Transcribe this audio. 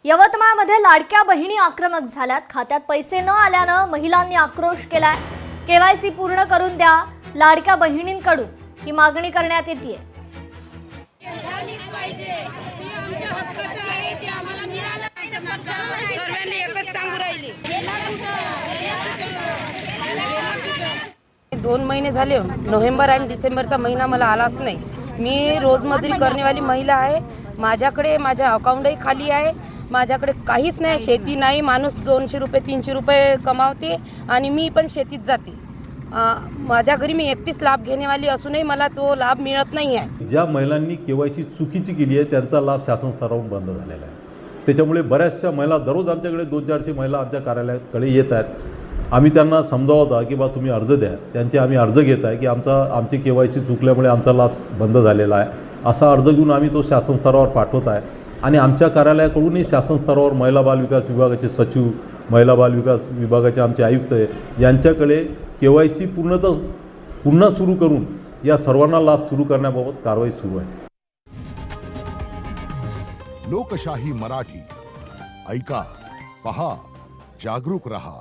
यवतमाळमध्ये लाडक्या बहिणी आक्रमक झाल्यात। खात्यात पैसे न आल्यानं महिलांनी आक्रोश केलाय। केवायसी पूर्ण करून द्या, लाडक्या बहिणींकडून ही मागणी करण्यात येते। सर्वांनी एकच सांगू राहिले। 2 महिने झाले, नोव्हेंबर आणि डिसेंबरचा महिना मला आलाच नाही। मी रोजमजुरी करनेवाली महिला आहे। माझ्याकडे माझ्या अकाउंटही खाली आहे। माझ्याकडे काहीच नाही, शेती नाही। माणूस 200 रुपये 300 रुपये कमावते आणि मी पण शेतीत जाते। माझ्या घरी मी एकटीच लाभ घेनेवाली असूनही मला तो लाभ मिळत नाही आहे। ज्या महिलांनी केवायसी चुकीची केली आहे त्यांचा लाभ शासन स्तरावरून बंद झालेला आहे। त्याच्यामुळे बऱ्याचशा महिला दररोज आमच्याकडे 200-400 महिला आमच्या कार्यालयाकडे येत आहेत। आम्ही त्यांना समजावता की बा तुम्ही अर्ज द्या, त्यांचे आम्ही अर्ज घेत आहे की आमची केवायसी चुकल्यामुळे आमचा लाभ बंद झालेला आहे, असा अर्ज घेऊन आम्ही तो शासन स्तरावर पाठवत आहे। आणि आमच्या कार्यालयाकडूनही शासन स्तरावर महिला बाल विकास विभागाचे सचिव, महिला बाल विकास विभागाचे आमचे आयुक्त यांच्याकडे केवायसी पुन्हा सुरू करून या सर्वांना लाभ सुरू करण्याबाबत कारवाई सुरू आहे। लोकशाही मराठी ऐका, पहा, जागरूक रहा।